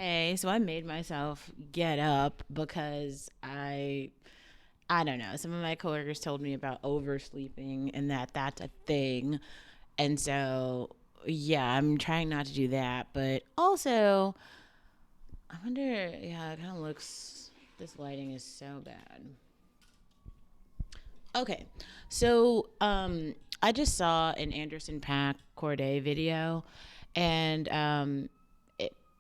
okay, so I made myself get up because I don't know. Some of my coworkers told me about oversleeping and that's a thing. And so yeah, I'm trying not to do that, but also I wonder, yeah, it kind of looks this lighting is so bad. Okay. So, I just saw an Anderson Paak Corday video, and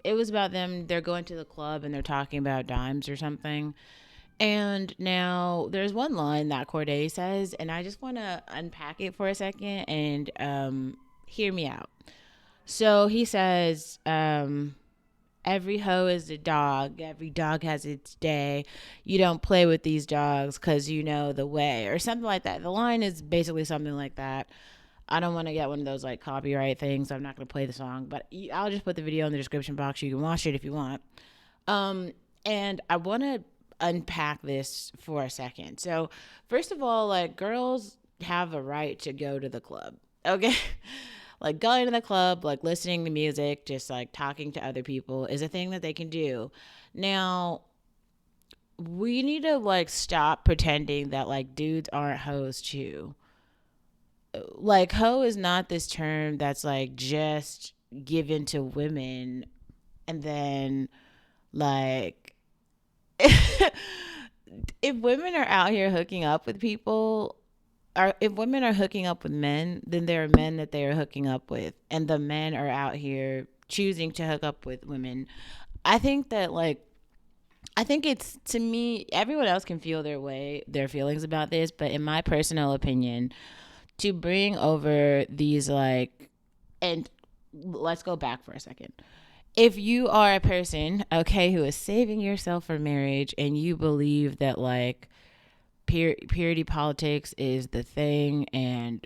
it was about them. They're going to the club and they're talking about dimes or something. And now there's one line that Corday says, and I just want to unpack it for a second and hear me out. So he says, every hoe is a dog. Every dog has its day. You don't play with these dogs because you know the way, or something like that. The line is basically something like that. I don't want to get one of those like copyright things. So I'm not going to play the song, but I'll just put the video in the description box. You can watch it if you want. Um, and I want to unpack this for a second. So, first of all, like girls have a right to go to the club. Okay. Like going to the club, like listening to music, just like talking to other people is a thing that they can do. Now, we need to like stop pretending that like dudes aren't hoes too. Like hoe is not this term that's like just given to women and then like if women are out here hooking up with people, are if women are hooking up with men, then there are men that they are hooking up with, and the men are out here choosing to hook up with women. I think that like I think it's to me everyone else can feel their feelings about this, but in my personal opinion, to bring over these like and let's go back for a second. If you are a person, okay, who is saving yourself for marriage and you believe that like purity politics is the thing and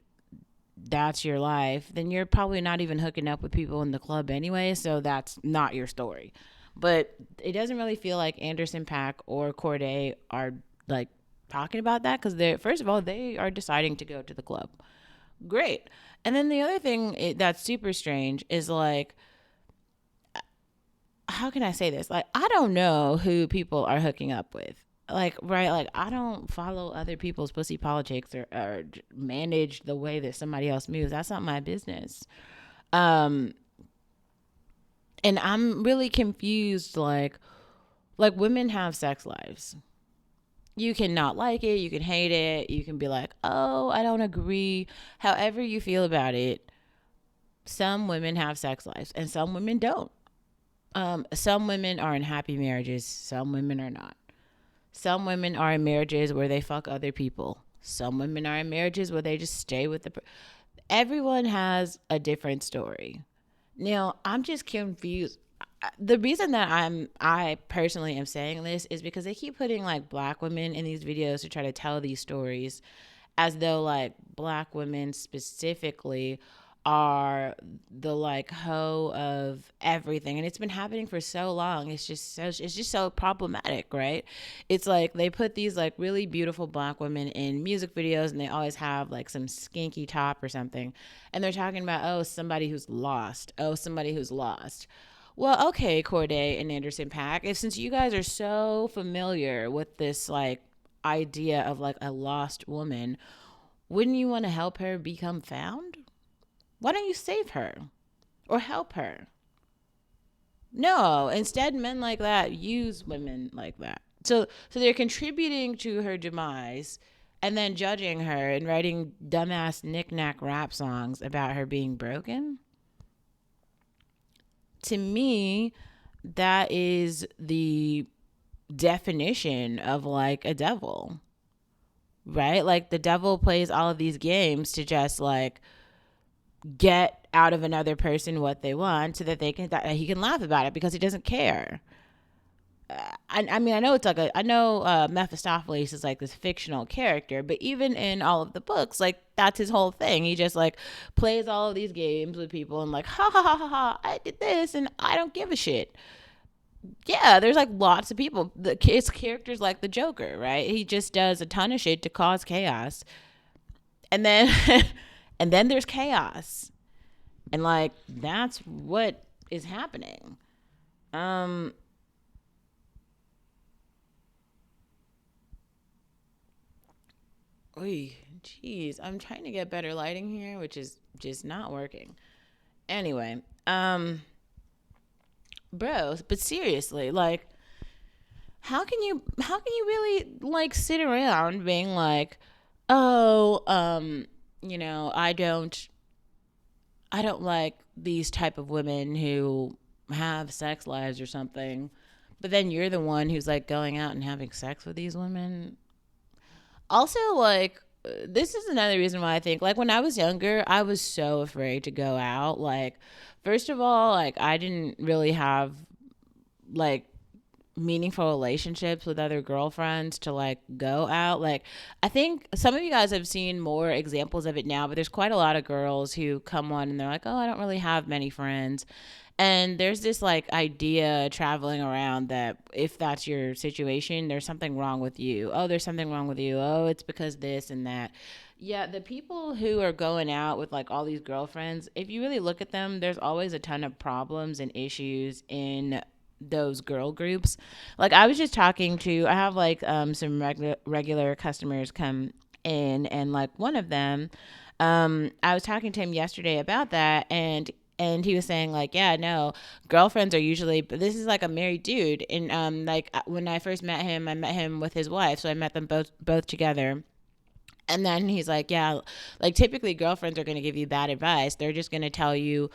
that's your life, then you're probably not even hooking up with people in the club anyway. So that's not your story. But it doesn't really feel like Anderson Pack or Corday are like talking about that because they're, first of all, they are deciding to go to the club. Great. And then the other thing that's super strange is like, how can I say this? Like, I don't know who people are hooking up with. Like, right? Like, I don't follow other people's pussy politics or manage the way that somebody else moves. That's not my business. Um, and I'm really confused. Like women have sex lives. You can not like it. You can hate it. You can be like, oh, I don't agree. However you feel about it, some women have sex lives and some women don't. Some women are in happy marriages. Some women are not. Some women are in marriages where they fuck other people. Some women are in marriages where they just stay with everyone has a different story. Now, I'm just confused. The reason that I personally am saying this is because they keep putting like black women in these videos to try to tell these stories as though like black women specifically are the like hoe of everything, and it's been happening for so long. It's just so problematic, right? It's like they put these like really beautiful black women in music videos and they always have like some skinky top or something, and they're talking about, oh, somebody who's lost, oh, somebody who's lost. Well, okay, Corday and Anderson Pack, if since you guys are so familiar with this like idea of like a lost woman, wouldn't you want to help her become found? Why don't you save her or help her? No, instead men like that use women like that. So they're contributing to her demise and then judging her and writing dumbass knick-knack rap songs about her being broken. To me, that is the definition of like a devil, right? Like the devil plays all of these games to just like get out of another person what they want so that they can that he can laugh about it because he doesn't care. I mean, I know it's like I know Mephistopheles is like this fictional character, but even in all of the books, like that's his whole thing. He just like plays all of these games with people and like, ha ha ha ha ha, I did this and I don't give a shit. Yeah, there's like lots of people. It's characters like the Joker, right? He just does a ton of shit to cause chaos, and then and then there's chaos, and like that's what is happening. Um, Oy, jeez, I'm trying to get better lighting here, which is just not working. Anyway, bro, but seriously, like, how can you really like sit around being like, oh, I don't like these type of women who have sex lives or something, but then you're the one who's like going out and having sex with these women. Also, like, this is another reason why I think, like, when I was younger, I was so afraid to go out. Like, first of all, like, I didn't really have, like, meaningful relationships with other girlfriends to like go out. Like, I think some of you guys have seen more examples of it now, but there's quite a lot of girls who come on and they're like, oh, I don't really have many friends. And there's this like idea traveling around that if that's your situation, there's something wrong with you. Oh, there's something wrong with you. Oh, it's because this and that. Yeah, the people who are going out with like all these girlfriends, if you really look at them, there's always a ton of problems and issues in those girl groups. Like, I was just talking to, I have like some regular customers come in, and like one of them, I was talking to him yesterday about that, and he was saying like, yeah, no, girlfriends are usually, but this is like a married dude, and like when I first met him, I met him with his wife, so I met them both together. And then he's like, yeah, like typically girlfriends are going to give you bad advice. They're going to tell you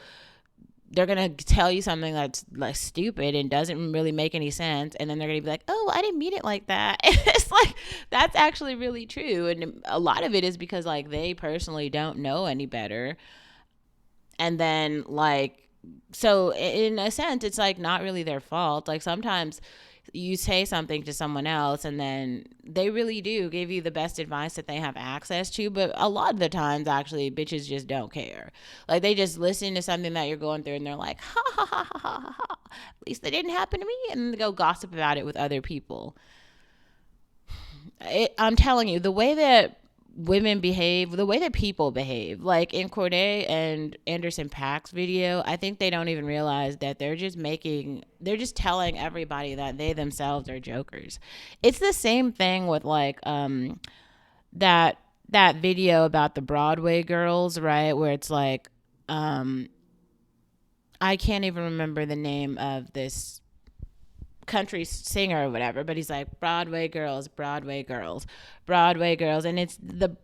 something that's like stupid and doesn't really make any sense, and then they're going to be like, oh, I didn't mean it like that. It's like, that's actually really true, and a lot of it is because like they personally don't know any better. And then like, so in a sense it's like not really their fault. Like, sometimes you say something to someone else and then they really do give you the best advice that they have access to, but a lot of the times actually bitches just don't care. Like, they just listen to something that you're going through and they're like, ha ha ha ha ha ha, at least that didn't happen to me, and then they go gossip about it with other people. I'm telling you, the way that women behave, the way that people behave, like in Corday and Anderson Paak's video, I think they don't even realize that they're just telling everybody that they themselves are jokers. It's the same thing with like that that video about the Broadway girls, right? Where it's like, um I can't even remember the name of this country singer or whatever, but he's like, Broadway girls, Broadway girls, Broadway girls, and it's the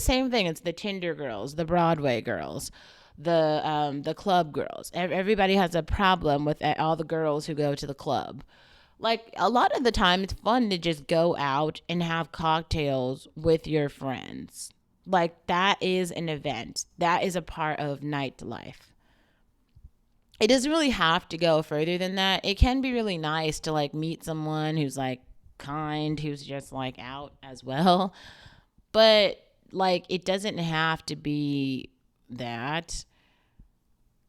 same thing. It's the Tinder girls, the Broadway girls, the club girls. Everybody has a problem with all the girls who go to the club. Like, a lot of the time it's fun to just go out and have cocktails with your friends. Like, that is an event. That is a part of nightlife. It doesn't really have to go further than that. It can be really nice to like meet someone who's like kind, who's just like out as well. But like, it doesn't have to be that.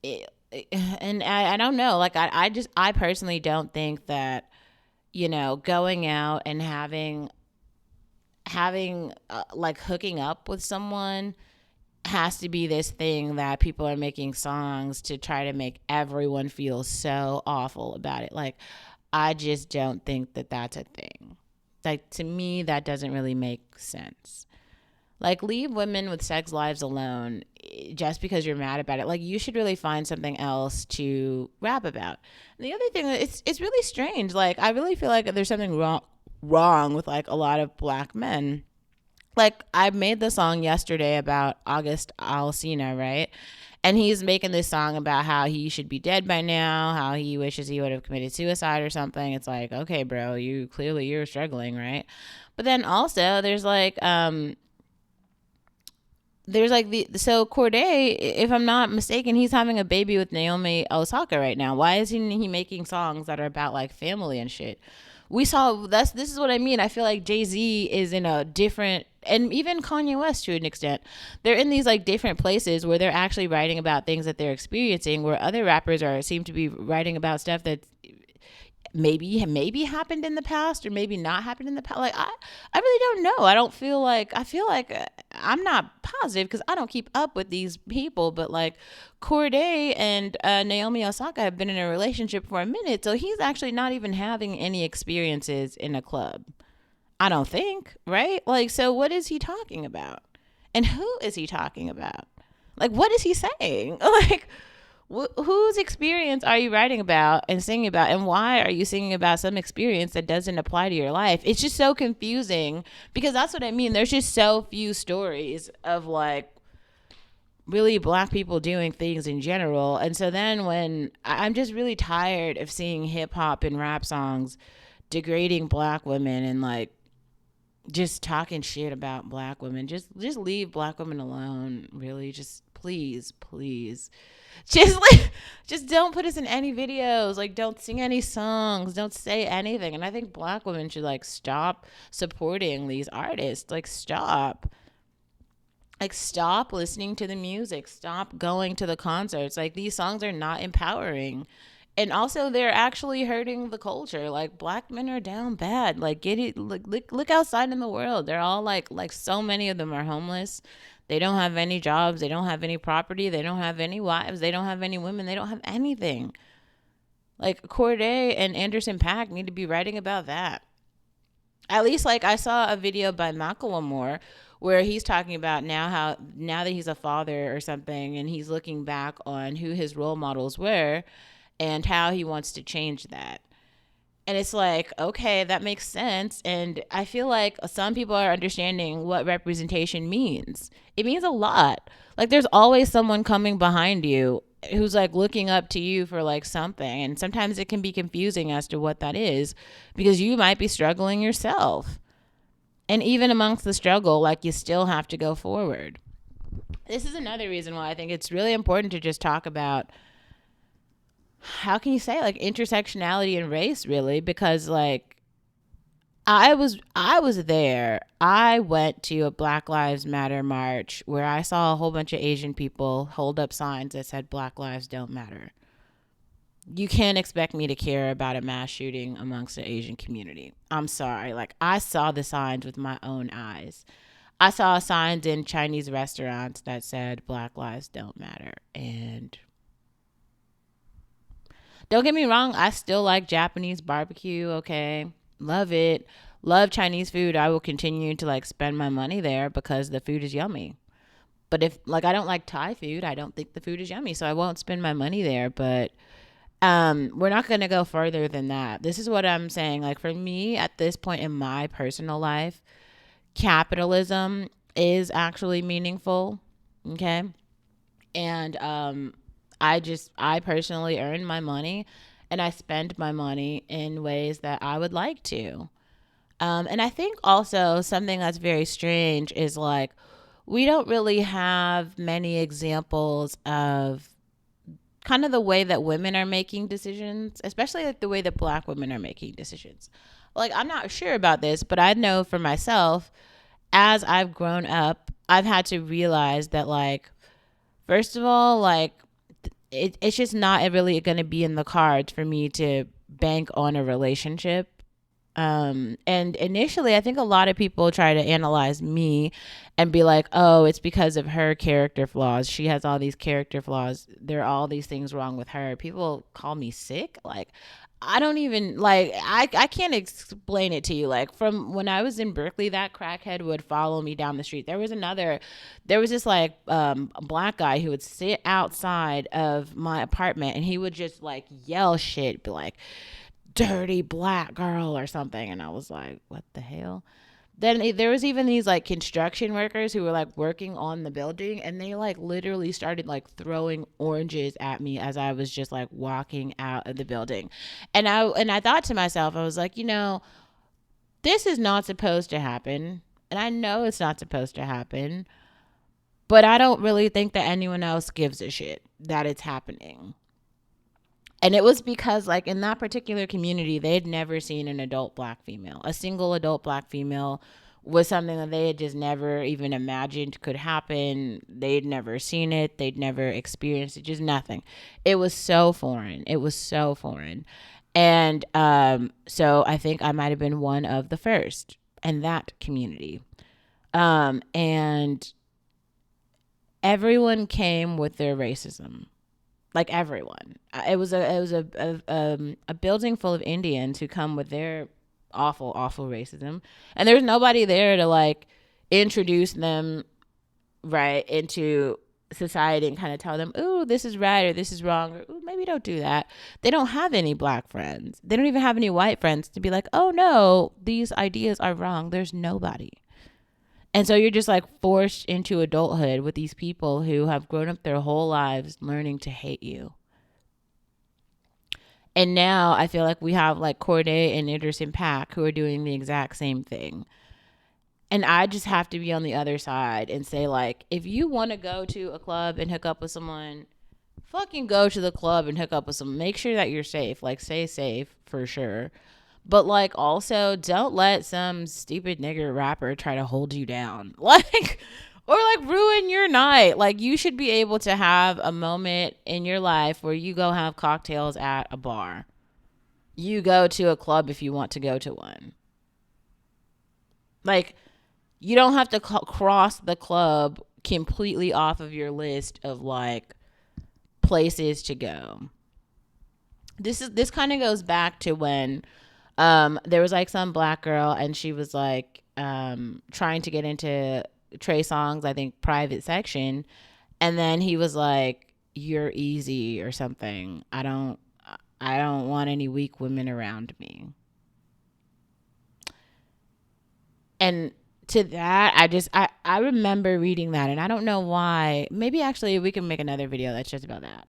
And I don't know. Like, I personally don't think that, going out and having like hooking up with someone has to be this thing that people are making songs to try to make everyone feel so awful about it. Like, I just don't think that that's a thing. Like, to me, that doesn't really make sense. Like, leave women with sex lives alone just because you're mad about it. Like, you should really find something else to rap about. And the other thing, it's really strange. Like, I really feel like there's something wrong with like a lot of black men. Like, I made the song yesterday about August Alsina, right? And he's making this song about how he should be dead by now, how he wishes he would have committed suicide or something. It's like, okay, bro, you're struggling, right? But then also there's like so Corday, if I'm not mistaken, he's having a baby with Naomi Osaka right now. Why isn't he making songs that are about like family and shit? This is what I mean. I feel like Jay-Z is in a different, and even Kanye West to an extent, they're in these like different places where they're actually writing about things that they're experiencing, where other rappers seem to be writing about stuff that's maybe happened in the past or maybe not happened in the past. Like I really don't know. I feel like I'm not positive because I don't keep up with these people, but like Corday and Naomi Osaka have been in a relationship for a minute, so he's actually not even having any experiences in a club. I don't think, right? Like, so what is he talking about? And who is he talking about? Like, what is he saying? Like, whose experience are you writing about and singing about? And why are you singing about some experience that doesn't apply to your life? It's just so confusing because that's what I mean. There's just so few stories of like really black people doing things in general. And so then when I'm just really tired of seeing hip hop and rap songs degrading black women and like just talking shit about black women. Just leave black women alone. Really, just please. Just like just don't put us in any videos. Like don't sing any songs. Don't say anything. And I think black women should like stop supporting these artists. Like stop. Like stop listening to the music. Stop going to the concerts. Like these songs are not empowering. And also they're actually hurting the culture. Like black men are down bad. Like get it look outside in the world. They're all like so many of them are homeless. They don't have any jobs, they don't have any property, they don't have any wives, they don't have any women, they don't have anything. Like Corday and Anderson .Paak need to be writing about that. At least like I saw a video by Macklemore where he's talking about now that he's a father or something and he's looking back on who his role models were and how he wants to change that. And it's like, okay, that makes sense. And I feel like some people are understanding what representation means. It means a lot. Like there's always someone coming behind you who's like looking up to you for like something. And sometimes it can be confusing as to what that is because you might be struggling yourself. And even amongst the struggle, like you still have to go forward. This is another reason why I think it's really important to just talk about how can you say like intersectionality and race really, because like I was there. I went to a Black Lives Matter march where I saw a whole bunch of Asian people hold up signs that said Black lives don't matter. You can't expect me to care about a mass shooting amongst the Asian community. I'm sorry. Like I saw the signs with my own eyes. I saw signs in Chinese restaurants that said Black lives don't matter. And don't get me wrong, I still like Japanese barbecue, okay? Love it. Love Chinese food. I will continue to like spend my money there because the food is yummy. But if like I don't like Thai food, I don't think the food is yummy, so I won't spend my money there, but we're not going to go further than that. This is what I'm saying. Like for me at this point in my personal life, capitalism is actually meaningful, okay? And I personally earn my money and I spend my money in ways that I would like to. And I think also something that's very strange is like we don't really have many examples of kind of the way that women are making decisions, especially like the way that black women are making decisions. Like I'm not sure about this, but I know for myself, as I've grown up, I've had to realize that like, first of all, like it's just not really going to be in the cards for me to bank on a relationship. And initially, I think a lot of people try to analyze me and be like, oh, it's because of her character flaws. She has all these character flaws. There are all these things wrong with her. People call me sick. Like, I don't even like I can't explain it to you. Like from when I was in Berkeley, that crackhead would follow me down the street. There was this like black guy who would sit outside of my apartment and he would just like yell shit, be like dirty black girl or something, and I was like, what the hell? Then there was even these like construction workers who were like working on the building, and they like literally started like throwing oranges at me as I was just like walking out of the building. And I thought to myself, I was like, this is not supposed to happen, and I know it's not supposed to happen, but I don't really think that anyone else gives a shit that it's happening. And it was because, like, in that particular community, they had never seen an adult black female. A single adult black female was something that they had just never even imagined could happen. They'd never seen it. They'd never experienced it. Just nothing. It was so foreign. It was so foreign. And so I think I might have been one of the first in that community. And everyone came with their racism, like everyone. It was a building full of Indians who come with their awful racism, and there's nobody there to like introduce them right into society and kind of tell them, ooh, this is right or this is wrong, or ooh, maybe don't do that. They don't have any black friends. They don't even have any white friends to be like, oh no, these ideas are wrong. There's nobody. And so you're just like forced into adulthood with these people who have grown up their whole lives learning to hate you. And now I feel like we have like Corday and Anderson .Paak who are doing the exact same thing. And I just have to be on the other side and say, like, if you want to go to a club and hook up with someone, fucking go to the club and hook up with someone. Make sure that you're safe. Like, stay safe for sure. But, like, also don't let some stupid nigger rapper try to hold you down. Like, or like ruin your night. Like, you should be able to have a moment in your life where you go have cocktails at a bar. You go to a club if you want to go to one. Like, you don't have to cross the club completely off of your list of like places to go. This kind of goes back to when there was like some black girl and she was like trying to get into Trey Songz, I think, private section, and then he was like, "You're easy" or something. I don't want any weak women around me. And to that, I remember reading that, and I don't know why. Maybe actually we can make another video that's just about that.